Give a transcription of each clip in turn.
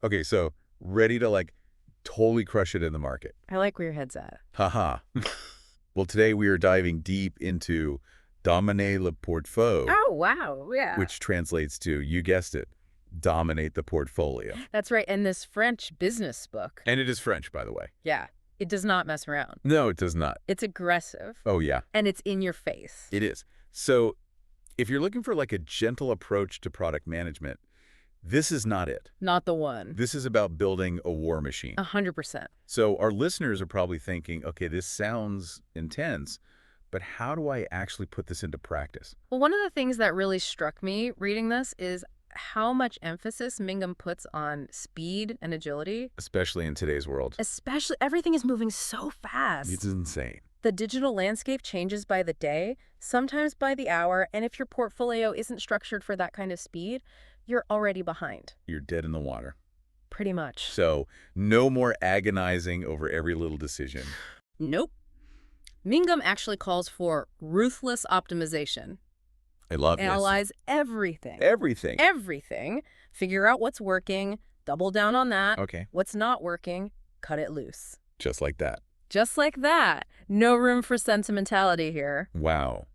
Okay, so ready to totally crush it in the market. I like where your head's at. Haha. Well, today we are diving deep into dominer le portfolio, Oh, wow. Yeah. which translates to, you guessed it, dominate the portfolio. That's right. And this French business book. And it is French, by the way. Yeah. It does not mess around. No, it does not. It's aggressive. Oh, yeah, And it's in your face. it is. So if you're looking for a gentle approach to product management, this is not it. Not the one. This is about building a war machine. 100%. So our listeners are probably thinking, okay, this sounds intense, but how do I actually put this into practice? Well, one of the things that really struck me reading this is how much emphasis Mingham puts on speed and agility. Especially in today's world. Especially, everything is moving so fast. It's insane. The digital landscape changes by the day, sometimes by the hour, and if your portfolio isn't structured for that kind of speed, you're already behind. You're dead in the water. Pretty much. So no more agonizing over every little decision. Nope. Mingham actually calls for ruthless optimization. I love this. Analyze everything. Everything. Everything. Figure out what's working, double down on that. Okay. What's not working, cut it loose. Just like that. Just like that. No room for sentimentality here. Wow.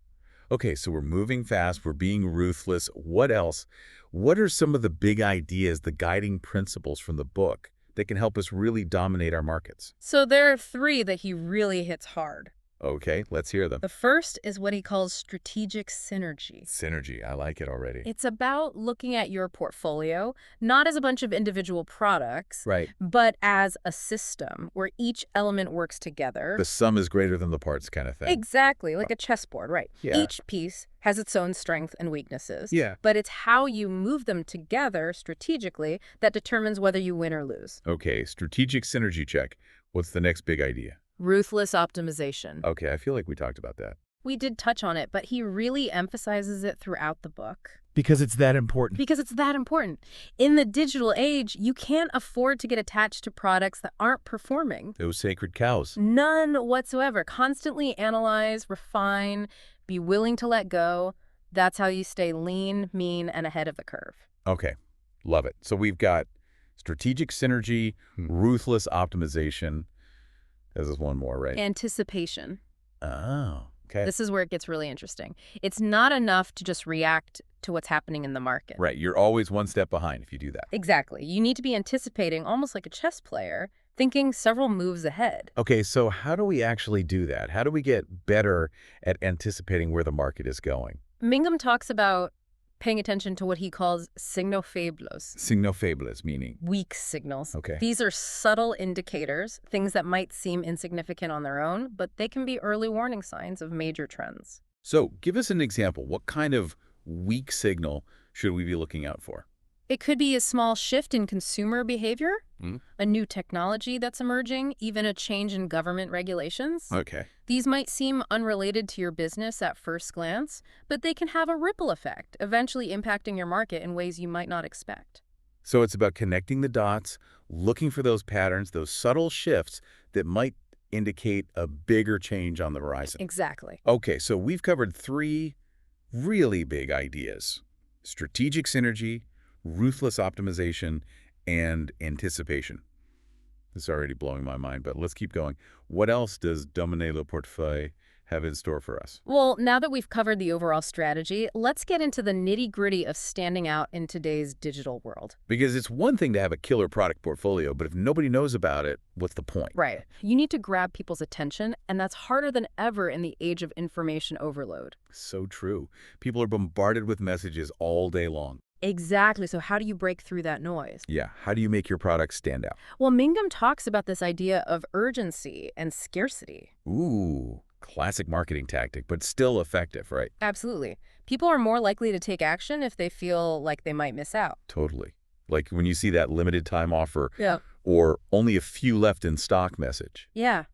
Okay, so we're moving fast. We're being ruthless. What else? What are some of the big ideas, the guiding principles from the book that can help us really dominate our markets? So there are three that he really hits hard. Okay, let's hear them. The first is what he calls strategic synergy. Synergy. I like it already. It's about looking at your portfolio, not as a bunch of individual products, Right. but as a system where each element works together. The sum is greater than the parts kind of thing. Exactly, like a chessboard, right? Yeah. Each piece has its own strengths and weaknesses. Yeah. But it's how you move them together strategically that determines whether you win or lose. Okay, strategic synergy check. What's the next big idea? Ruthless optimization. Okay, I feel like we talked about that. We did touch on it, but he really emphasizes it throughout the book. Because it's that important. Because it's that important. In the digital age, you can't afford to get attached to products that aren't performing. Those sacred cows. None whatsoever. Constantly analyze, refine, be willing to let go. That's how you stay lean, mean, and ahead of the curve. Okay, love it. So we've got strategic synergy, ruthless optimization. This is one more, right? Anticipation. Oh, okay. This is where it gets really interesting. It's not enough to just react to what's happening in the market. Right, you're always one step behind if you do that. Exactly. You need to be anticipating, almost like a chess player, thinking several moves ahead. Okay, so how do we actually do that? How do we get better at anticipating where the market is going? Mingham talks about paying attention to what he calls signos faibles. Signos faibles, meaning? Weak signals. Okay. These are subtle indicators, things that might seem insignificant on their own, but they can be early warning signs of major trends. So give us an example. What kind of weak signal should we be looking out for? It could be a small shift in consumer behavior, Hmm? a new technology that's emerging, even a change in government regulations. Okay. These might seem unrelated to your business at first glance, but they can have a ripple effect, eventually impacting your market in ways you might not expect. So it's about connecting the dots, looking for those patterns, those subtle shifts that might indicate a bigger change on the horizon. Exactly. Okay, so we've covered three really big ideas: strategic synergy, ruthless optimization, and anticipation. This is already blowing my mind, but let's keep going. What else does Dominer le Portefeuille have in store for us? Well, now that we've covered the overall strategy, let's get into the nitty-gritty of standing out in today's digital world. Because it's one thing to have a killer product portfolio, but if nobody knows about it, what's the point? Right. You need to grab people's attention, and that's harder than ever in the age of information overload. So true. People are bombarded with messages all day long. Exactly. So how do you break through that noise? Yeah, how do you make your product stand out? Well, Mingham talks about this idea of urgency and scarcity. Ooh, classic marketing tactic, but still effective, right? Absolutely. People are more likely to take action if they feel like they might miss out. Totally. Like when you see that limited time offer Yeah. or only a few left in stock message. Yeah.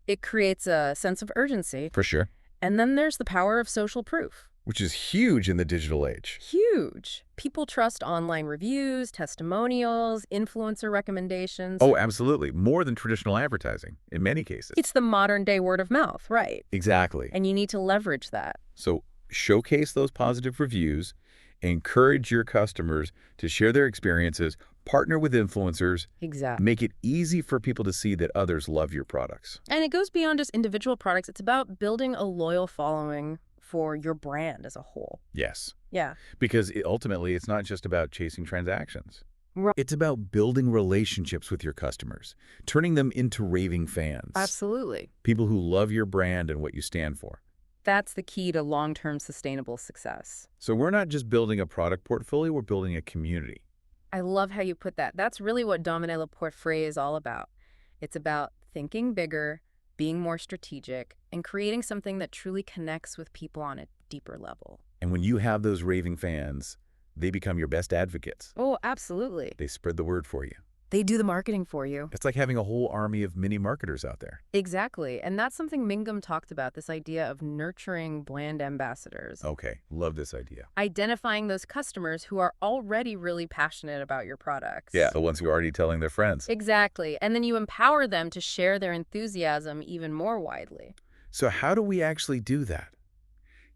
It creates a sense of urgency. For sure. And then there's the power of social proof. Which is huge in the digital age. Huge. People trust online reviews, testimonials, influencer recommendations. Oh, absolutely. More than traditional advertising in many cases. It's the modern day word of mouth, right? Exactly. And you need to leverage that. So showcase those positive reviews, encourage your customers to share their experiences, Partner with influencers. Exactly. Make it easy for people to see that others love your products. And it goes beyond just individual products. It's about building a loyal following for your brand as a whole. Yes, Yeah. because ultimately it's not just about chasing transactions. Right. It's about building relationships with your customers, turning them into raving fans. Absolutely. People who love your brand and what you stand for. That's the key to long-term sustainable success. So we're not just building a product portfolio, we're building a community. I love how you put that. That's really what Domine Le Portefeuille is all about. It's about thinking bigger, being more strategic, and creating something that truly connects with people on a deeper level. And when you have those raving fans, they become your best advocates. Oh, absolutely. They spread the word for you. They do the marketing for you. It's like having a whole army of mini marketers out there. Exactly. And that's something Mingham talked about, this idea of nurturing brand ambassadors. Okay, love this idea. Identifying those customers who are already really passionate about your products. Yeah, the ones who are already telling their friends. Exactly. And then you empower them to share their enthusiasm even more widely. So how do we actually do that?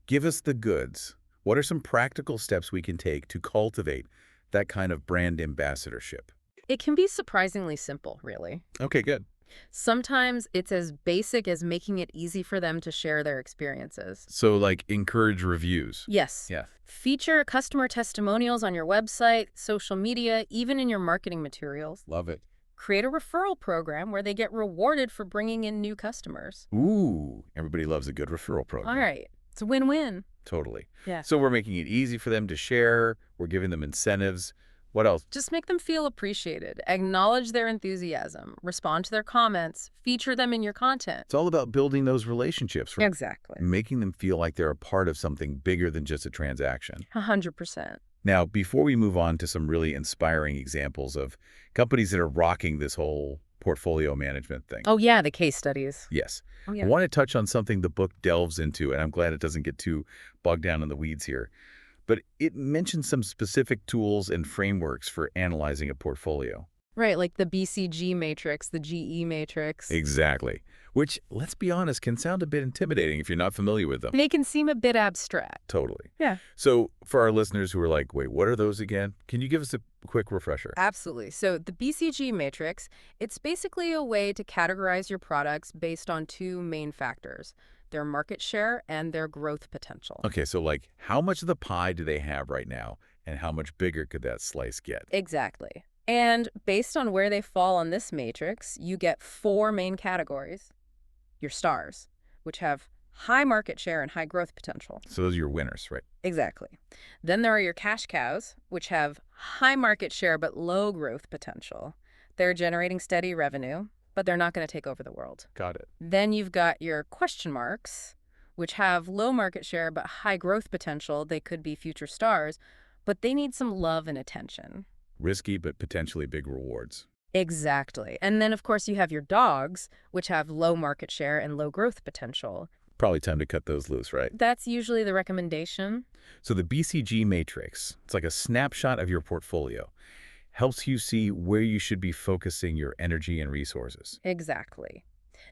Give us the goods. What are some practical steps we can take to cultivate that kind of brand ambassadorship? It can be surprisingly simple, really. Okay, good. Sometimes it's as basic as making it easy for them to share their experiences. So like encourage reviews. Yes. Yeah. Feature customer testimonials on your website, social media, even in your marketing materials. Love it. Create a referral program where they get rewarded for bringing in new customers. Ooh, everybody loves a good referral program. All right. It's a win-win. Totally. Yeah. So we're making it easy for them to share. We're giving them incentives. What else? Just make them feel appreciated. Acknowledge their enthusiasm. Respond to their comments. Feature them in your content. It's all about building those relationships, right? Exactly. Making them feel like they're a part of something bigger than just a transaction. 100%. Now, before we move on to some really inspiring examples of companies that are rocking this whole portfolio management thing. Oh, yeah, the case studies. Yes. Oh, I yeah. want to touch on something the book delves into, and I'm glad it doesn't get too bogged down in the weeds here. But it mentions some specific tools and frameworks for analyzing a portfolio. Right, like the BCG matrix, the GE matrix. Exactly. Which, let's be honest, can sound a bit intimidating if you're not familiar with them. They can seem a bit abstract. Totally. Yeah. So for our listeners who are like, wait, what are those again? Can you give us a quick refresher? Absolutely. So the BCG matrix, it's basically a way to categorize your products based on two main factors: their market share and their growth potential. Okay, so like how much of the pie do they have right now and how much bigger could that slice get? Exactly. And based on where they fall on this matrix, you get four main categories. Your stars, which have high market share and high growth potential. So those are your winners, right? Exactly. Then there are your cash cows, which have high market share but low growth potential. They're generating steady revenue, but they're not going to take over the world. Got it. Then you've got your question marks, which have low market share but high growth potential. They could be future stars, but they need some love and attention. Risky, but potentially big rewards. Exactly. And then, of course, you have your dogs, which have low market share and low growth potential. Probably time to cut those loose, right? That's usually the recommendation. So the BCG matrix, it's like a snapshot of your portfolio. Helps you see where you should be focusing your energy and resources. Exactly.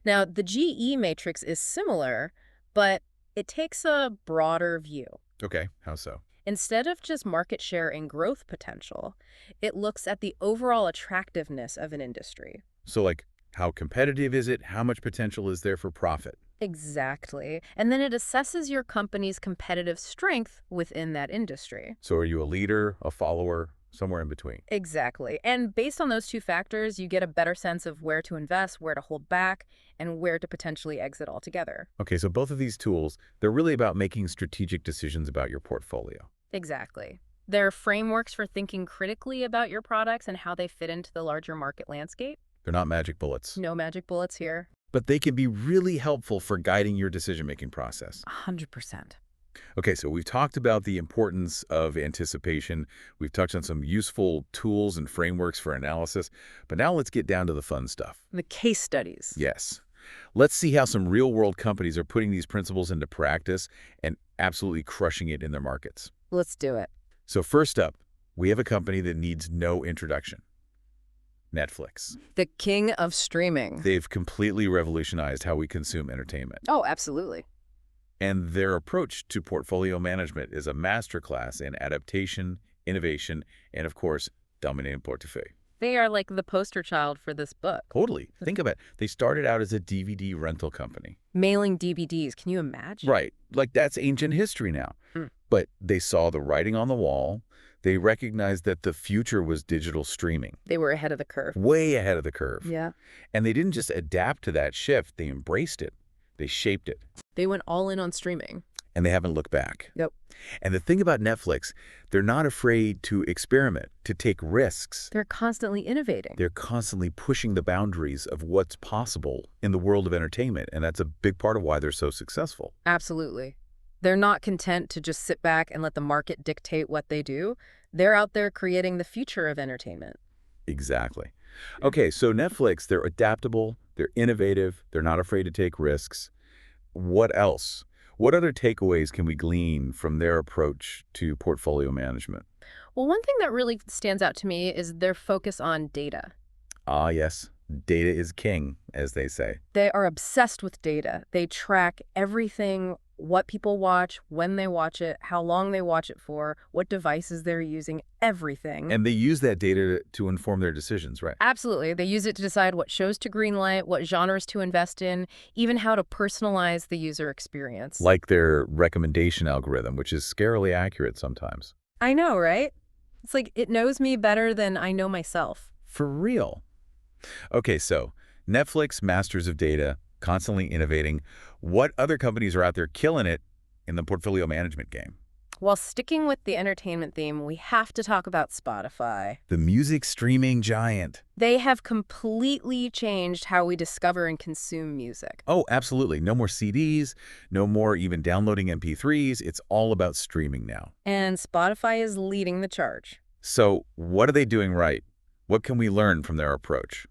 Now, the GE matrix is similar, but it takes a broader view. Okay, how so? Instead of just market share and growth potential, it looks at the overall attractiveness of an industry. So like, how competitive is it? How much potential is there for profit? Exactly. And then it assesses your company's competitive strength within that industry. So are you a leader, a follower, somewhere in between? Exactly. And based on those two factors, you get a better sense of where to invest, where to hold back, and where to potentially exit altogether. Okay, so both of these tools, they're really about making strategic decisions about your portfolio. Exactly. They're frameworks for thinking critically about your products and how they fit into the larger market landscape. They're not magic bullets, No magic bullets here. but they can be really helpful for guiding your decision-making process. 100%. Okay, so we've talked about the importance of anticipation. We've touched on some useful tools and frameworks for analysis, but now let's get down to the fun stuff. The case studies. Yes. Let's see how some real-world companies are putting these principles into practice and absolutely crushing it in their markets. Let's do it. So first up, we have a company that needs no introduction. Netflix. The king of streaming. They've completely revolutionized how we consume entertainment. Oh, absolutely. And their approach to portfolio management is a masterclass in adaptation, innovation, and of course, Dominating portefeuille. They are like the poster child for this book. Totally. Think about it. They started out as a DVD rental company. Mailing DVDs, can you imagine? Right. Like that's ancient history now. Mm. But they saw the writing on the wall. They recognized that the future was digital streaming. They were ahead of the curve. Way ahead of the curve. Yeah. And they didn't just adapt to that shift. They embraced it. They shaped it. They went all in on streaming. And they haven't looked back. Yep. And the thing about Netflix, they're not afraid to experiment, to take risks. They're constantly innovating. They're constantly pushing the boundaries of what's possible in the world of entertainment. And that's a big part of why they're so successful. Absolutely. They're not content to just sit back and let the market dictate what they do. They're out there creating the future of entertainment. Exactly. Okay, so Netflix, they're adaptable, they're innovative, they're not afraid to take risks. What else? What other takeaways can we glean from their approach to portfolio management? Well, one thing that really stands out to me is their focus on data. Ah, yes. Data is king, as they say. They are obsessed with data. They track everything, what people watch, when they watch it, how long they watch it for, what devices they're using, everything. And they use that data to inform their decisions, right? Absolutely. They use it to decide what shows to greenlight, what genres to invest in, even how to personalize the user experience. Like their recommendation algorithm, which is scarily accurate sometimes. I know, right? It's like it knows me better than I know myself. For real. Okay, so Netflix, masters of data, constantly innovating. What other companies are out there killing it in the portfolio management game? While sticking with the entertainment theme, we have to talk about Spotify. The music streaming giant. They have completely changed how we discover and consume music. Oh, absolutely. No more CDs, no more even downloading MP3s. It's all about streaming now. And Spotify is leading the charge. So what are they doing right? What can we learn from their approach?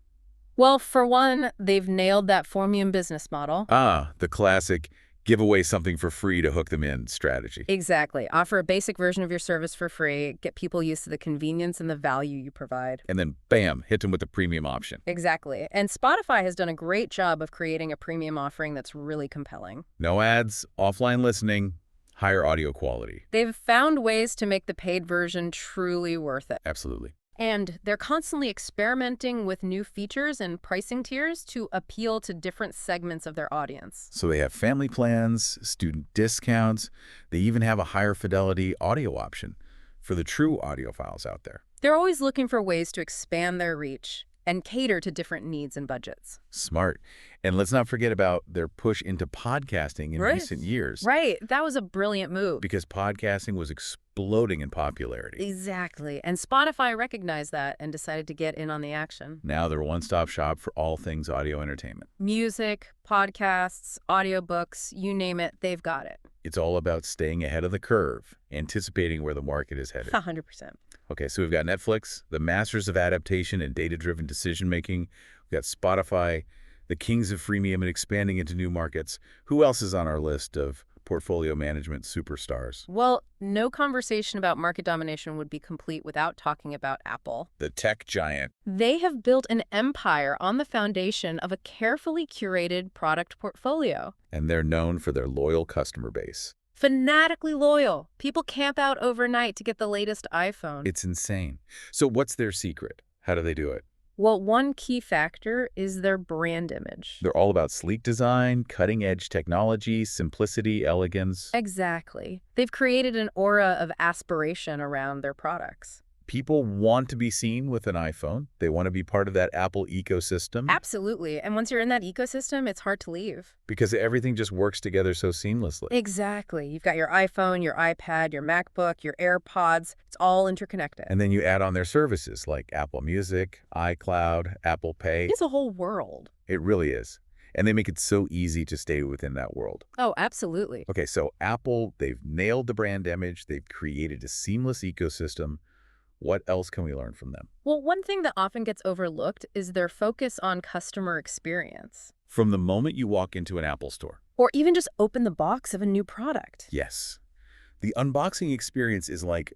Well, for one, they've nailed that freemium business model. Ah, the classic give away something for free to hook them in strategy. Exactly. Offer a basic version of your service for free, get people used to the convenience and the value you provide. And then, bam, hit them with the premium option. Exactly. And Spotify has done a great job of creating a premium offering that's really compelling. No ads, offline listening, higher audio quality. They've found ways to make the paid version truly worth it. Absolutely. And they're constantly experimenting with new features and pricing tiers to appeal to different segments of their audience. So they have family plans, student discounts. They even have a higher fidelity audio option for the true audiophiles out there. They're always looking for ways to expand their reach and cater to different needs and budgets. Smart. And let's not forget about their push into podcasting in recent years. Right. That was a brilliant move. Because podcasting was exploding in popularity. Exactly. And Spotify recognized that and decided to get in on the action. Now they're a one-stop shop for all things audio entertainment. Music, podcasts, audiobooks, you name it, they've got it. It's all about staying ahead of the curve, anticipating where the market is headed. 100%. Okay, so we've got Netflix, the masters of adaptation and data-driven decision-making. We've got Spotify, the kings of freemium and expanding into new markets. Who else is on our list of portfolio management superstars? Well, no conversation about market domination would be complete without talking about Apple. The tech giant. They have built an empire on the foundation of a carefully curated product portfolio. And they're known for their loyal customer base. Fanatically loyal. People camp out overnight to get the latest iPhone. It's insane. So what's their secret? How do they do it? Well, one key factor is their brand image. They're all about sleek design, cutting-edge technology, simplicity, elegance. Exactly. They've created an aura of aspiration around their products. People want to be seen with an iPhone. They want to be part of that Apple ecosystem. Absolutely. And once you're in that ecosystem, it's hard to leave. Because everything just works together so seamlessly. Exactly. You've got your iPhone, your iPad, your MacBook, your AirPods. It's all interconnected. And then you add on their services like Apple Music, iCloud, Apple Pay. It's a whole world. It really is. And they make it so easy to stay within that world. Oh, absolutely. Okay, so Apple, they've nailed the brand image. They've created a seamless ecosystem. What else can we learn from them? Well, one thing that often gets overlooked is their focus on customer experience. From the moment you walk into an Apple store. Or even just open the box of a new product. Yes. The unboxing experience is like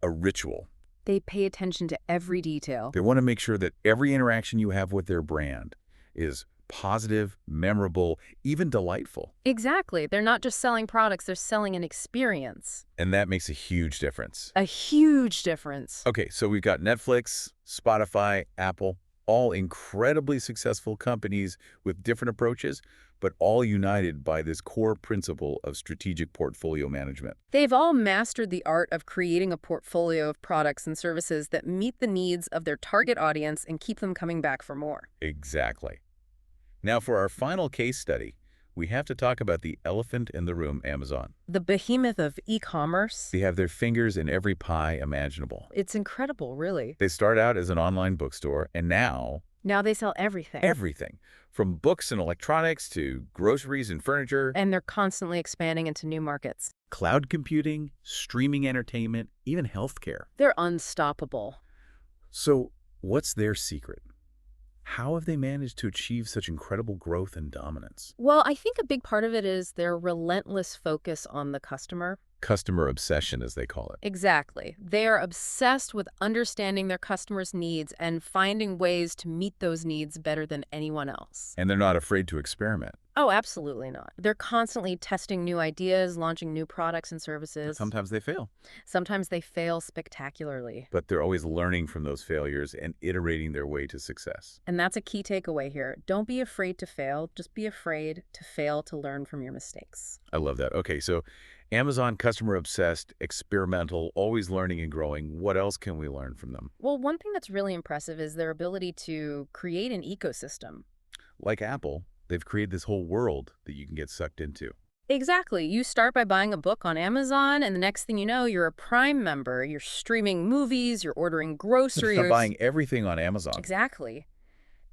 a ritual. They pay attention to every detail. They want to make sure that every interaction you have with their brand is positive, memorable, even delightful. Exactly. They're not just selling products, they're selling an experience. And that makes a huge difference. A huge difference. Okay, so we've got Netflix, Spotify, Apple, all incredibly successful companies with different approaches, but all united by this core principle of strategic portfolio management. They've all mastered the art of creating a portfolio of products and services that meet the needs of their target audience and keep them coming back for more. Exactly. Now, for our final case study, we have to talk about the elephant in the room, Amazon. The behemoth of e-commerce. They have their fingers in every pie imaginable. It's incredible, really. They start out as an online bookstore, and now Now they sell everything. everything, from books and electronics to groceries and furniture, And they're constantly expanding into new markets. cloud computing, streaming entertainment, even healthcare. They're unstoppable. So what's their secret? How have they managed to achieve such incredible growth and dominance? Well, I think a big part of it is their relentless focus on the customer. Customer obsession, as they call it. Exactly. They are obsessed with understanding their customers' needs and finding ways to meet those needs better than anyone else. And they're not afraid to experiment. Oh, absolutely not. They're constantly testing new ideas, launching new products and services. Sometimes they fail, Sometimes they fail spectacularly. but they're always learning from those failures and iterating their way to success. And that's a key takeaway here. Don't be afraid to fail. Just be afraid to fail to learn from your mistakes. I love that. Okay, so Amazon, customer obsessed, experimental, always learning and growing. What else can we learn from them? Well, one thing that's really impressive is their ability to create an ecosystem. Like Apple, they've created this whole world that you can get sucked into. Exactly. You start by buying a book on Amazon, and the next thing you know, you're a Prime member. You're streaming movies, you're ordering groceries. You're buying everything on Amazon. Exactly.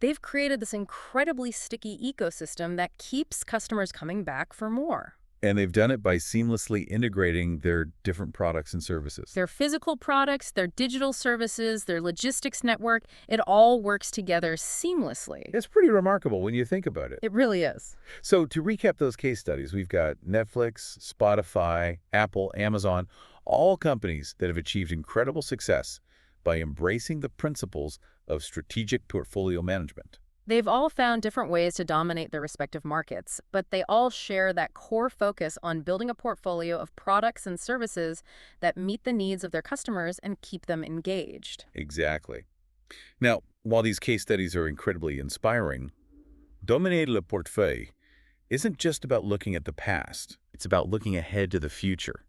They've created this incredibly sticky ecosystem that keeps customers coming back for more. And they've done it by seamlessly integrating their different products and services. Their physical products, their digital services, their logistics network, it all works together seamlessly. It's pretty remarkable when you think about it. It really is. So to recap those case studies, we've got Netflix, Spotify, Apple, Amazon, all companies that have achieved incredible success by embracing the principles of strategic portfolio management. They've all found different ways to dominate their respective markets, but they all share that core focus on building a portfolio of products and services that meet the needs of their customers and keep them engaged. Exactly. Now, while these case studies are incredibly inspiring, Dominer le portefeuille isn't just about looking at the past. It's about looking ahead to the future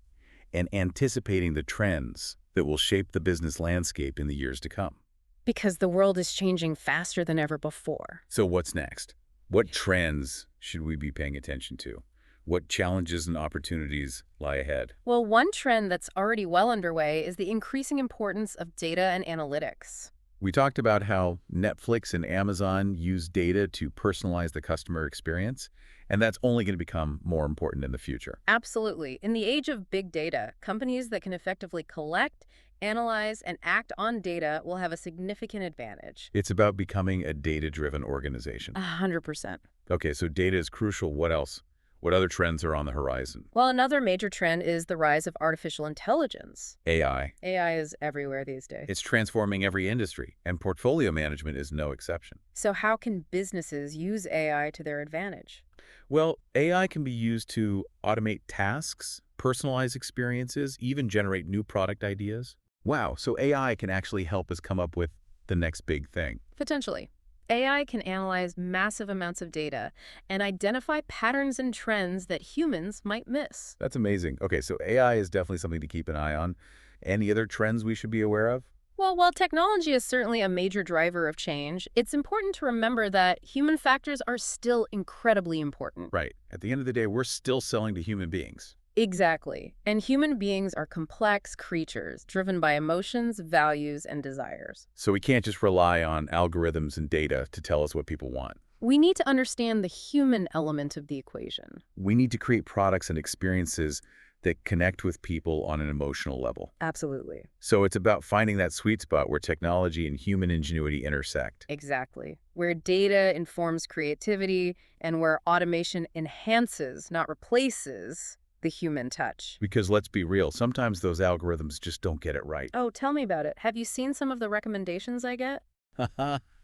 and anticipating the trends that will shape the business landscape in the years to come. Because the world is changing faster than ever before. So what's next? What trends should we be paying attention to? What challenges and opportunities lie ahead? Well, one trend that's already well underway is the increasing importance of data and analytics. We talked about how Netflix and Amazon use data to personalize the customer experience, and that's only going to become more important in the future. Absolutely. In the age of big data, companies that can effectively collect, analyze, and act on data will have a significant advantage. It's about becoming a data-driven organization. 100%. Okay, so data is crucial. What else? What other trends are on the horizon? Well, another major trend is the rise of artificial intelligence. AI. AI is everywhere these days. It's transforming every industry, and portfolio management is no exception. So how can businesses use AI to their advantage? Well, AI can be used to automate tasks, personalize experiences, even generate new product ideas. Wow, so AI can actually help us come up with the next big thing. Potentially. AI can analyze massive amounts of data and identify patterns and trends that humans might miss. That's amazing. Okay, so AI is definitely something to keep an eye on. Any other trends we should be aware of? Well, while technology is certainly a major driver of change, it's important to remember that human factors are still incredibly important. Right. At the end of the day, we're still selling to human beings. Exactly. And human beings are complex creatures driven by emotions, values, and desires. So we can't just rely on algorithms and data to tell us what people want. We need to understand the human element of the equation. We need to create products and experiences that connect with people on an emotional level. Absolutely. So it's about finding that sweet spot where technology and human ingenuity intersect. Exactly. Where data informs creativity and where automation enhances, not replaces, the human touch. Because let's be real, sometimes those algorithms just don't get it right. Oh, tell me about it. Have you seen some of the recommendations I get?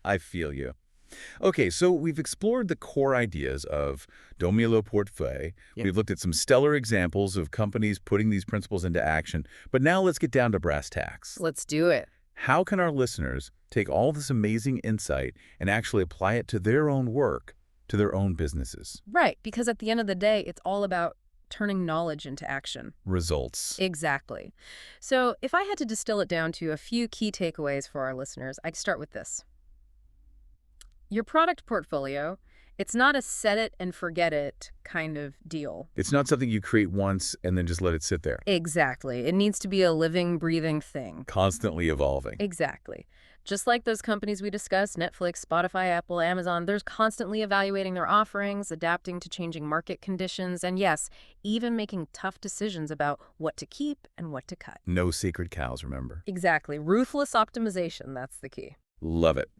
I feel you. Okay, so we've explored the core ideas of Domino Portefeuille. Yep. We've looked at some stellar examples of companies putting these principles into action. But now let's get down to brass tacks. Let's do it. How can our listeners take all this amazing insight and actually apply it to their own work, to their own businesses? Right, because at the end of the day, it's all about turning knowledge into action. Results. Exactly. So if I had to distill it down to a few key takeaways for our listeners, I'd start with this. Your product portfolio, it's not a set it and forget it kind of deal. It's not something you create once and then just let it sit there. Exactly. It needs to be a living, breathing thing. Constantly evolving. Exactly. Just like those companies we discussed, Netflix, Spotify, Apple, Amazon, they're constantly evaluating their offerings, adapting to changing market conditions, and yes, even making tough decisions about what to keep and what to cut. No sacred cows, remember? Exactly. Ruthless optimization, that's the key. Love it.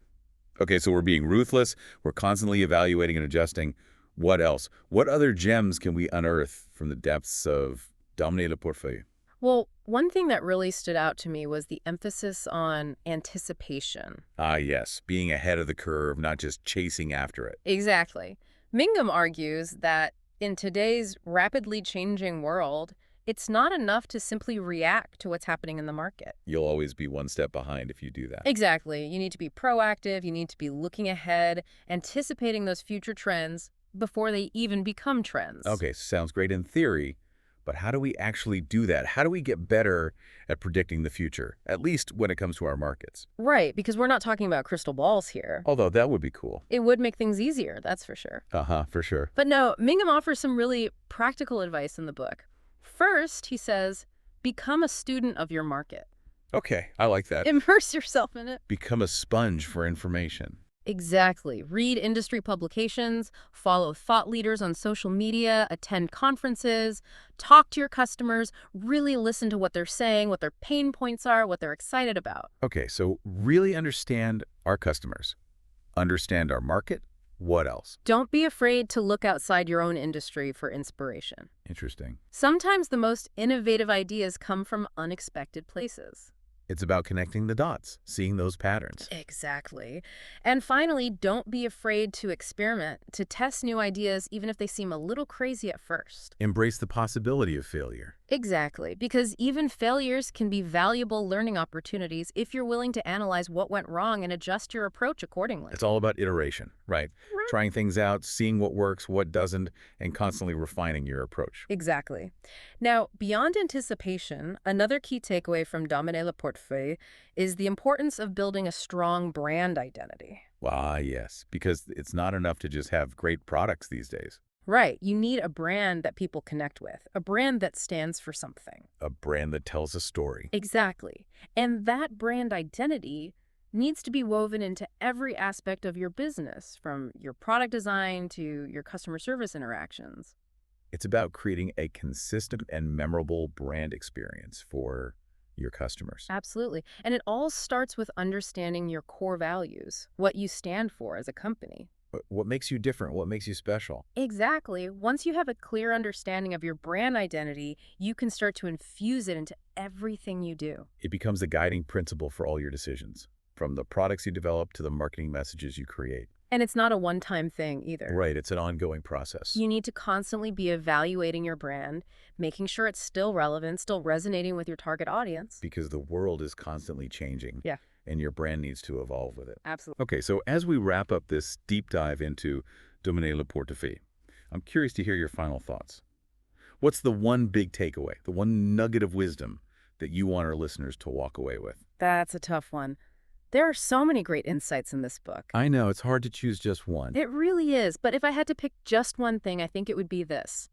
Okay, so we're being ruthless. We're constantly evaluating and adjusting. What else? What other gems can we unearth from the depths of Dominer le Portefeuille? Well, one thing that really stood out to me was the emphasis on anticipation. Ah, yes, being ahead of the curve, not just chasing after it. Exactly. Mingham argues that in today's rapidly changing world, it's not enough to simply react to what's happening in the market. You'll always be one step behind if you do that. Exactly. You need to be proactive. You need to be looking ahead, anticipating those future trends before they even become trends. Okay, sounds great in theory, but how do we actually do that? How do we get better at predicting the future, at least when it comes to our markets? Right, because we're not talking about crystal balls here. Although that would be cool. It would make things easier, that's for sure. For sure. But no, Mingham offers some really practical advice in the book. First, he says, become a student of your market. Okay, I like that. Immerse yourself in it. Become a sponge for information. Exactly. Read industry publications, follow thought leaders on social media, attend conferences, talk to your customers, really listen to what they're saying, what their pain points are, what they're excited about. Okay, so really understand our customers. Understand our market. What else? Don't be afraid to look outside your own industry for inspiration. Interesting. Sometimes the most innovative ideas come from unexpected places. It's about connecting the dots, seeing those patterns. Exactly. And finally, don't be afraid to experiment, to test new ideas, even if they seem a little crazy at first. Embrace the possibility of failure. Exactly, because even failures can be valuable learning opportunities if you're willing to analyze what went wrong and adjust your approach accordingly. It's all about iteration, right? Trying things out, seeing what works, what doesn't, and constantly refining your approach. Exactly. Now, beyond anticipation, another key takeaway from Dominer le Portefeuille is the importance of building a strong brand identity. Ah, yes, because it's not enough to just have great products these days. Right. You need a brand that people connect with, a brand that stands for something. A brand that tells a story. Exactly. And that brand identity needs to be woven into every aspect of your business, from your product design to your customer service interactions. It's about creating a consistent and memorable brand experience for your customers. Absolutely. And it all starts with understanding your core values, what you stand for as a company. What makes you different? What makes you special? Exactly. Once you have a clear understanding of your brand identity, you can start to infuse it into everything you do. It becomes the guiding principle for all your decisions, from the products you develop to the marketing messages you create. And it's not a one-time thing either. Right, it's an ongoing process. You need to constantly be evaluating your brand, making sure it's still relevant, still resonating with your target audience. Because the world is constantly changing. Yeah. And your brand needs to evolve with it. Absolutely. Okay, so as we wrap up this deep dive into Dominer le Portefeuille, I'm curious to hear your final thoughts. What's the one big takeaway, the one nugget of wisdom that you want our listeners to walk away with? That's a tough one. There are so many great insights in this book. I know, it's hard to choose just one. It really is, but if I had to pick just one thing, I think it would be this.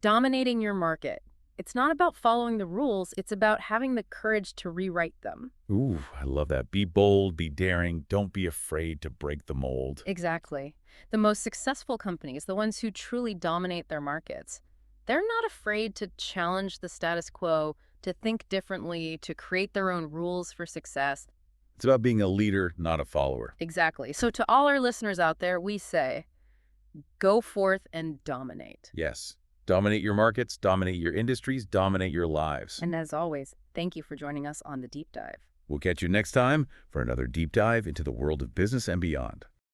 Dominating your market. It's not about following the rules, it's about having the courage to rewrite them. Ooh, I love that. Be bold, be daring, don't be afraid to break the mold. Exactly. The most successful companies, the ones who truly dominate their markets, they're not afraid to challenge the status quo, to think differently, to create their own rules for success. It's about being a leader, not a follower. Exactly. So to all our listeners out there, we say, go forth and dominate. Yes. Dominate your markets, dominate your industries, dominate your lives. And as always, thank you for joining us on The Deep Dive. We'll catch you next time for another deep dive into the world of business and beyond.